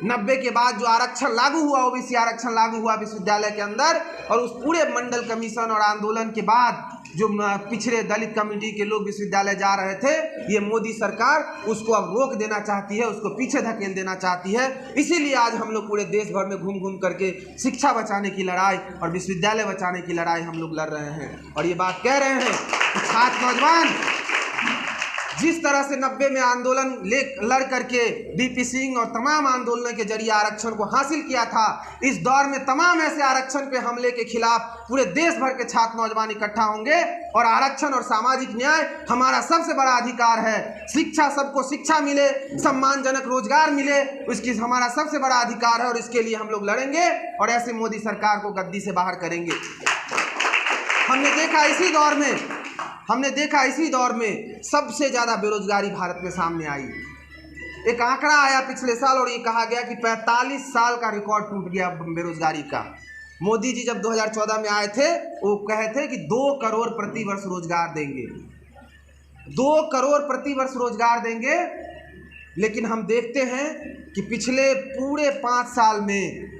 90 के बाद जो आरक्षण लागू हुआ, ओबीसी आरक्षण लागू हुआ विश्वविद्यालय के अंदर, और उस पूरे मंडल कमीशन और आंदोलन के बाद जो पिछड़े दलित कम्युनिटी के लोग विश्वविद्यालय जा रहे थे, ये मोदी सरकार उसको अब रोक देना चाहती है, उसको पीछे धकेल देना चाहती है। इसीलिए आज हम लोग पूरे देश भर में घूम घूम करके शिक्षा बचाने की लड़ाई और विश्वविद्यालय बचाने की लड़ाई हम लोग लड़ रहे हैं। और ये बात कह रहे हैं कि छात्र नौजवान जिस तरह से 90 में आंदोलन लड़ करके बीपी सिंह और तमाम आंदोलनों के जरिए आरक्षण को हासिल किया था, इस दौर में तमाम ऐसे आरक्षण पे हमले के खिलाफ पूरे देश भर के छात्र नौजवान इकट्ठा होंगे। और आरक्षण और सामाजिक न्याय हमारा सबसे बड़ा अधिकार है। शिक्षा, सबको शिक्षा मिले, सम्मानजनक रोजगार मिले, उसकी हमारा सबसे बड़ा अधिकार है और इसके लिए हम लोग लड़ेंगे और ऐसे मोदी सरकार को गद्दी से बाहर करेंगे। हमने देखा इसी दौर में सबसे ज़्यादा बेरोजगारी भारत में सामने आई। एक आंकड़ा आया पिछले साल और ये कहा गया कि 45 साल का रिकॉर्ड टूट गया बेरोजगारी का। मोदी जी जब 2014 में आए थे, वो कहे थे कि 2 करोड़ प्रति वर्ष रोजगार देंगे, 2 करोड़ प्रति वर्ष रोजगार देंगे। लेकिन हम देखते हैं कि पिछले पूरे 5 साल में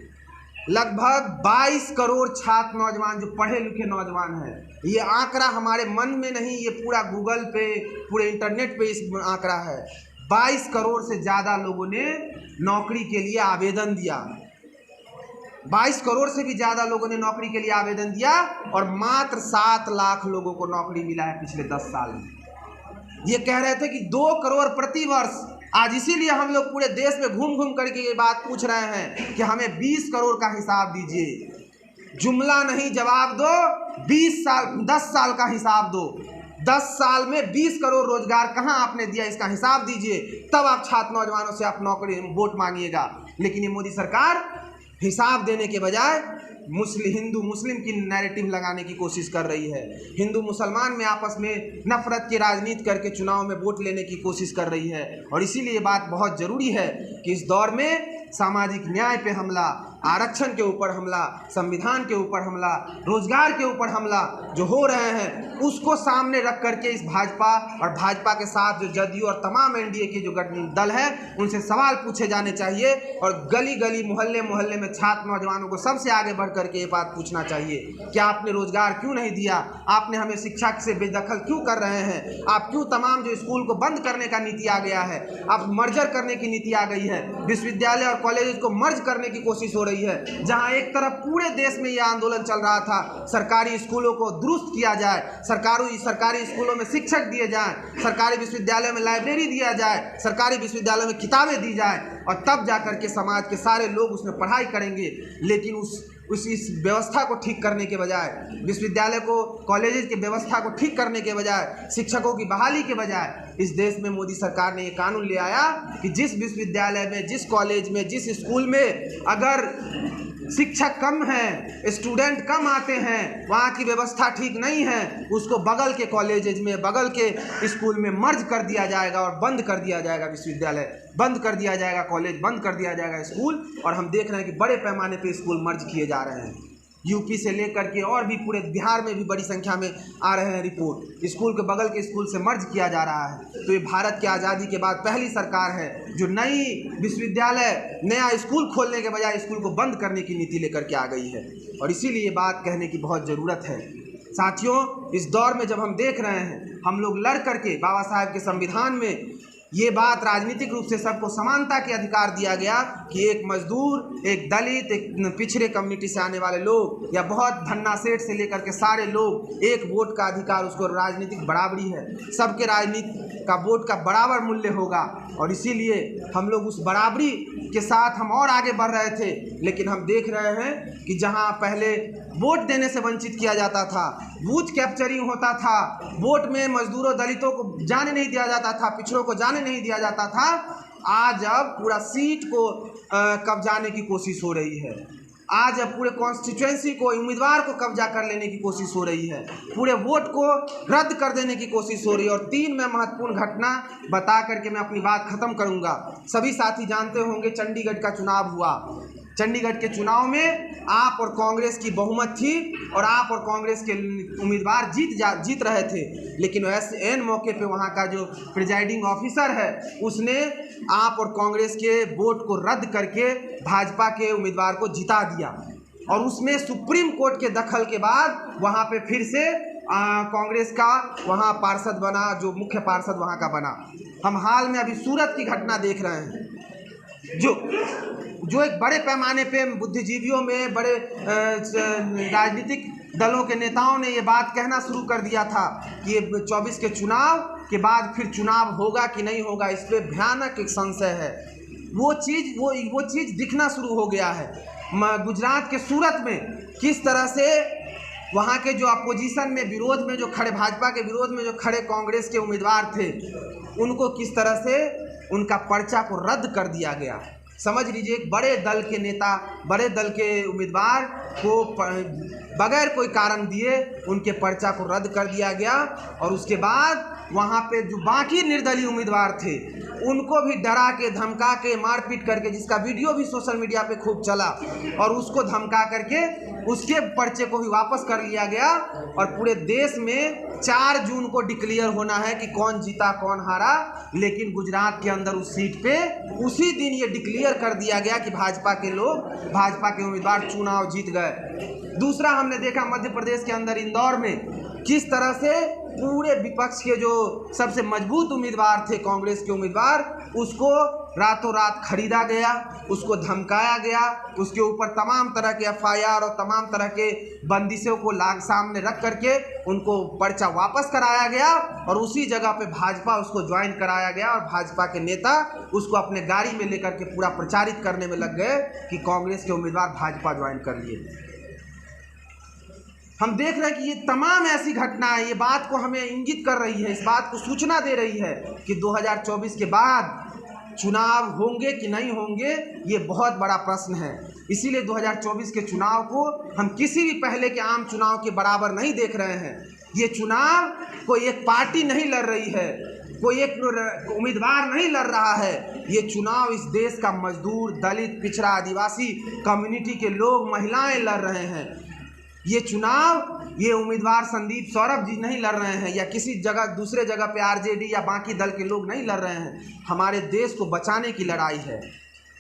लगभग 22 करोड़ छात्र नौजवान जो पढ़े लिखे नौजवान हैं, ये आंकड़ा हमारे मन में नहीं, ये पूरा गूगल पे, पूरे इंटरनेट पे इस आंकड़ा है। 22 करोड़ से ज़्यादा लोगों ने नौकरी के लिए आवेदन दिया, 22 करोड़ से भी ज़्यादा लोगों ने नौकरी के लिए आवेदन दिया और मात्र 7 लाख लोगों को नौकरी मिला है पिछले 10 साल में। ये कह रहे थे कि 2 करोड़ प्रति वर्ष। आज इसीलिए हम लोग पूरे देश में घूम घूम करके ये बात पूछ रहे हैं कि हमें 20 करोड़ का हिसाब दीजिए। जुमला नहीं, जवाब दो। 10 साल का हिसाब दो। 10 साल में 20 करोड़ रोजगार कहाँ आपने दिया, इसका हिसाब दीजिए, तब आप छात्र नौजवानों से आप नौकरी वोट मांगिएगा। लेकिन ये मोदी सरकार हिसाब देने के बजाय हिंदू मुस्लिम की नैरेटिव लगाने की कोशिश कर रही है। हिंदू मुसलमान में आपस में नफरत की राजनीति करके चुनाव में वोट लेने की कोशिश कर रही है। और इसीलिए ये बात बहुत ज़रूरी है कि इस दौर में सामाजिक न्याय पे हमला, आरक्षण के ऊपर हमला, संविधान के ऊपर हमला, रोजगार के ऊपर हमला जो हो रहे हैं, उसको सामने रख करके इस भाजपा और भाजपा के साथ जो जदयू और तमाम एनडीए के जो दल है, उनसे सवाल पूछे जाने चाहिए। और गली गली, मोहल्ले मोहल्ले में छात्र नौजवानों को सबसे आगे बढ़ करके ये बात पूछना चाहिए कि आपने रोजगार क्यों नहीं दिया, आपने हमें शिक्षा से बेदखल क्यों कर रहे हैं, आप क्यों तमाम जो स्कूल को बंद करने का नीति आ गया है, आप मर्जर करने की नीति आ गई है, विश्वविद्यालय और कॉलेज को मर्ज करने की कोशिश हो रही है। जहां एक तरफ पूरे देश में यह आंदोलन चल रहा था, सरकारी स्कूलों को दुरुस्त किया जाए, सरकारी स्कूलों में शिक्षक दिए जाएं, सरकारी विश्वविद्यालयों में लाइब्रेरी दिया जाए, सरकारी विश्वविद्यालयों में किताबें दी जाए, और तब जाकर के समाज के सारे लोग उसमें पढ़ाई करेंगे। लेकिन इस व्यवस्था को ठीक करने के बजाय, विश्वविद्यालय को, कॉलेज की व्यवस्था को ठीक करने के बजाय, शिक्षकों की बहाली के बजाय, इस देश में मोदी सरकार ने ये कानून ले आया कि जिस विश्वविद्यालय में, जिस कॉलेज में, जिस स्कूल में अगर शिक्षक कम हैं, स्टूडेंट कम आते हैं, वहाँ की व्यवस्था ठीक नहीं है, उसको बगल के कॉलेजेज में, बगल के स्कूल में मर्ज कर दिया जाएगा और बंद कर दिया जाएगा, विश्वविद्यालय बंद कर दिया जाएगा, कॉलेज बंद कर दिया जाएगा, स्कूल। और हम देख रहे हैं कि बड़े पैमाने पे स्कूल मर्ज किए जा रहे हैं। यूपी से लेकर के और भी पूरे बिहार में भी बड़ी संख्या में आ रहे हैं रिपोर्ट, स्कूल के बगल के स्कूल से मर्ज किया जा रहा है। तो ये भारत की आज़ादी के बाद पहली सरकार है जो नई विश्वविद्यालय, नया स्कूल खोलने के बजाय स्कूल को बंद करने की नीति लेकर के आ गई है। और इसीलिए ये बात कहने की बहुत ज़रूरत है। साथियों, इस दौर में जब हम देख रहे हैं, हम लोग लड़ करके बाबा साहेब के संविधान में ये बात राजनीतिक रूप से सबको समानता के अधिकार दिया गया कि एक मजदूर, एक दलित, एक पिछड़े कम्युनिटी से आने वाले लोग या बहुत धन्ना सेठ से लेकर के सारे लोग एक वोट का अधिकार, उसको राजनीतिक बराबरी है, सबके राजनीति का वोट का बराबर मूल्य होगा। और इसीलिए हम लोग उस बराबरी के साथ हम और आगे बढ़ रहे थे। लेकिन हम देख रहे हैं कि जहां पहले वोट देने से वंचित किया जाता था, बूथ कैप्चरिंग होता था, वोट में मजदूरों, दलितों को जाने नहीं दिया जाता था, पिछड़ों को जाने नहीं दिया जाता था, आज अब पूरा सीट को कब्जाने की कोशिश हो रही है। आज अब पूरे कॉन्स्टिट्यूएंसी को, उम्मीदवार को कब्जा कर लेने की कोशिश हो रही है, पूरे वोट को रद्द कर देने की कोशिश हो रही है। और 3 मैं महत्वपूर्ण घटना बता करके मैं अपनी बात खत्म करूंगा। सभी साथी जानते होंगे चंडीगढ़ का चुनाव हुआ, चंडीगढ़ के चुनाव में आप और कांग्रेस की बहुमत थी और आप और कांग्रेस के उम्मीदवार जीत रहे थे, लेकिन ऐसे एन मौके पे वहाँ का जो प्रिजाइडिंग ऑफिसर है उसने आप और कांग्रेस के वोट को रद्द करके भाजपा के उम्मीदवार को जिता दिया। और उसमें सुप्रीम कोर्ट के दखल के बाद वहाँ पे फिर से कांग्रेस का वहाँ पार्षद बना, जो मुख्य पार्षद वहाँ का बना। हम हाल में अभी सूरत की घटना देख रहे हैं, जो एक बड़े पैमाने पे बुद्धिजीवियों में, बड़े राजनीतिक दलों के नेताओं ने ये बात कहना शुरू कर दिया था कि ये 24 के चुनाव के बाद फिर चुनाव होगा कि नहीं होगा, इस पर भयानक एक संशय है। वो चीज़ दिखना शुरू हो गया है। गुजरात के सूरत में किस तरह से वहाँ के जो अपोजिशन में विरोध में जो खड़े, भाजपा के विरोध में जो खड़े कांग्रेस के उम्मीदवार थे, उनको किस तरह से उनका पर्चा को रद्द कर दिया गया। समझ लीजिए, एक बड़े दल के नेता, बड़े दल के उम्मीदवार को बगैर कोई कारण दिए उनके पर्चा को रद्द कर दिया गया। और उसके बाद वहाँ पे जो बाकी निर्दलीय उम्मीदवार थे उनको भी डरा के, धमका के, मारपीट करके, जिसका वीडियो भी सोशल मीडिया पे खूब चला, और उसको धमका करके उसके पर्चे को भी वापस कर लिया गया। और पूरे देश में 4 जून को डिक्लेयर होना है कि कौन जीता कौन हारा, लेकिन गुजरात के अंदर उस सीट पे उसी दिन ये डिक्लेयर कर दिया गया कि भाजपा के उम्मीदवार चुनाव जीत गए। दूसरा हमने देखा मध्य प्रदेश के अंदर इंदौर में किस तरह से पूरे विपक्ष के जो सबसे मजबूत उम्मीदवार थे, कांग्रेस के उम्मीदवार, उसको रातों रात खरीदा गया, उसको धमकाया गया, उसके ऊपर तमाम तरह के FIR और तमाम तरह के बंदिशों को सामने रख करके उनको पर्चा वापस कराया गया। और उसी जगह पे भाजपा उसको ज्वाइन कराया गया और भाजपा के नेता उसको अपने गाड़ी में लेकर के पूरा प्रचारित करने में लग गए कि कांग्रेस के उम्मीदवार भाजपा ज्वाइन कर लिए। हम देख रहे हैं कि ये तमाम ऐसी घटनाएं ये बात को हमें इंगित कर रही है, इस बात को सूचना दे रही है कि 2024 के बाद चुनाव होंगे कि नहीं होंगे, ये बहुत बड़ा प्रश्न है। इसीलिए 2024 के चुनाव को हम किसी भी पहले के आम चुनाव के बराबर नहीं देख रहे हैं। ये चुनाव कोई एक पार्टी नहीं लड़ रही है, कोई एक उम्मीदवार नहीं लड़ रहा है। ये चुनाव इस देश का मजदूर, दलित, पिछड़ा, आदिवासी कम्युनिटी के लोग, महिलाएं लड़ रहे हैं। ये चुनाव ये उम्मीदवार संदीप सौरभ जी नहीं लड़ रहे हैं, या किसी जगह दूसरे जगह पे RJD या बाकी दल के लोग नहीं लड़ रहे हैं। हमारे देश को बचाने की लड़ाई है।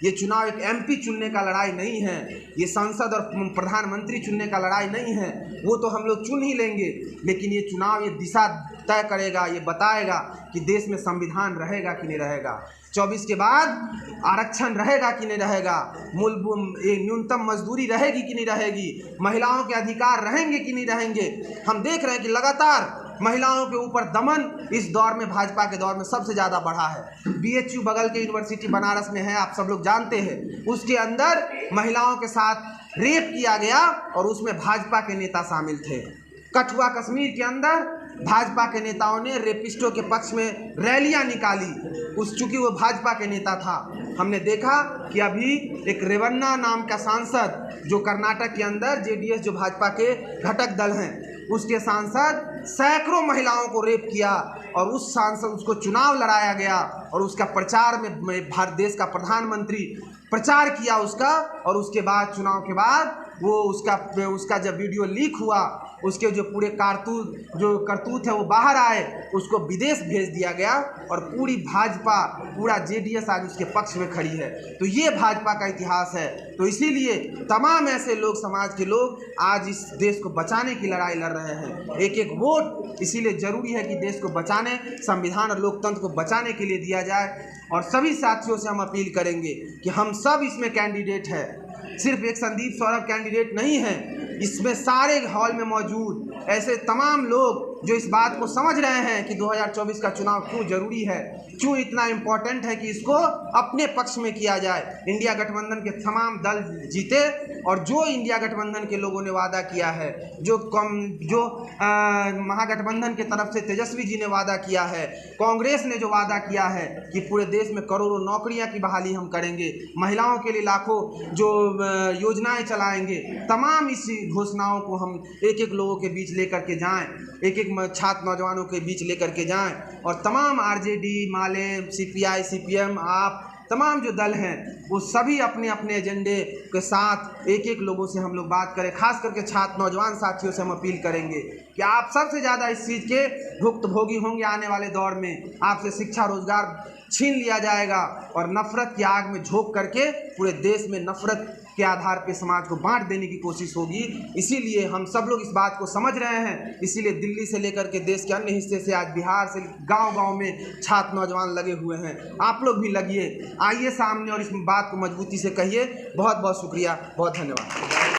ये चुनाव एक MP चुनने का लड़ाई नहीं है, ये संसद और प्रधानमंत्री चुनने का लड़ाई नहीं है। वो तो हम लोग चुन ही लेंगे, लेकिन ये चुनाव ये दिशा तय करेगा, ये बताएगा कि देश में संविधान रहेगा कि नहीं रहेगा, 24 के बाद आरक्षण रहेगा कि नहीं रहेगा, न्यूनतम मजदूरी रहेगी कि नहीं रहेगी, महिलाओं के अधिकार रहेंगे कि नहीं रहेंगे। हम देख रहे हैं कि लगातार महिलाओं के ऊपर दमन इस दौर में, भाजपा के दौर में सबसे ज़्यादा बढ़ा है। BHU बगल के यूनिवर्सिटी बनारस में है, आप सब लोग जानते हैं, उसके अंदर महिलाओं के साथ रेप किया गया और उसमें भाजपा के नेता शामिल थे। कठुआ कश्मीर के अंदर भाजपा के नेताओं ने रेपिस्टों के पक्ष में रैलियां निकाली, चूंकि वो भाजपा के नेता था। हमने देखा कि अभी एक रेवन्ना नाम का सांसद जो कर्नाटक के अंदर JDS जो भाजपा के घटक दल हैं, उसके सांसद सैकड़ों महिलाओं को रेप किया और उस सांसद उसको चुनाव लड़ाया गया और उसका प्रचार में भारत देश का प्रधानमंत्री प्रचार किया उसका। और उसके बाद चुनाव के बाद वो उसका जब वीडियो लीक हुआ, उसके जो पूरे करतूत है वो बाहर आए, उसको विदेश भेज दिया गया और पूरी भाजपा, पूरा JDS आज उसके पक्ष में खड़ी है। तो ये भाजपा का इतिहास है। तो इसीलिए तमाम ऐसे लोग, समाज के लोग आज इस देश को बचाने की लड़ाई लड़ रहे हैं। एक एक वोट इसीलिए ज़रूरी है कि देश को बचाने, संविधान और लोकतंत्र को बचाने के लिए दिया जाए। और सभी साथियों से हम अपील करेंगे कि हम सब इसमें कैंडिडेट हैं, सिर्फ एक संदीप सौरभ कैंडिडेट नहीं है, इसमें सारे हॉल में मौजूद ऐसे तमाम लोग जो इस बात को समझ रहे हैं कि 2024 का चुनाव क्यों ज़रूरी है, क्यों इतना इम्पोर्टेंट है कि इसको अपने पक्ष में किया जाए। इंडिया गठबंधन के तमाम दल जीते और जो इंडिया गठबंधन के लोगों ने वादा किया है, जो महागठबंधन के तरफ से तेजस्वी जी ने वादा किया है, कांग्रेस ने जो वादा किया है कि पूरे देश में करोड़ों नौकरियां की बहाली हम करेंगे, महिलाओं के लिए लाखों जो योजनाएं चलाएंगे, तमाम इस घोषणाओं को हम एक एक लोगों के बीच लेकर के जाएं, एक एक छात्र नौजवानों के बीच लेकर के जाएं और तमाम RJD, माले, CPI, CPM, आप तमाम जो दल हैं वो सभी अपने अपने एजेंडे के साथ एक एक लोगों से हम लोग बात करें। खास करके छात्र नौजवान साथियों से हम अपील करेंगे कि आप सबसे ज़्यादा इस चीज़ के भुक्तभोगी होंगे। आने वाले दौर में आपसे शिक्षा रोजगार छीन लिया जाएगा और नफरत की आग में झोंक करके पूरे देश में नफरत के आधार पे समाज को बांट देने की कोशिश होगी। इसीलिए हम सब लोग इस बात को समझ रहे हैं। इसीलिए दिल्ली से लेकर के देश के अन्य हिस्से से, आज बिहार से, गांव-गांव में छात्र नौजवान लगे हुए हैं। आप लोग भी लगिए, आइए सामने और इस बात को मजबूती से कहिए। बहुत बहुत शुक्रिया, बहुत धन्यवाद।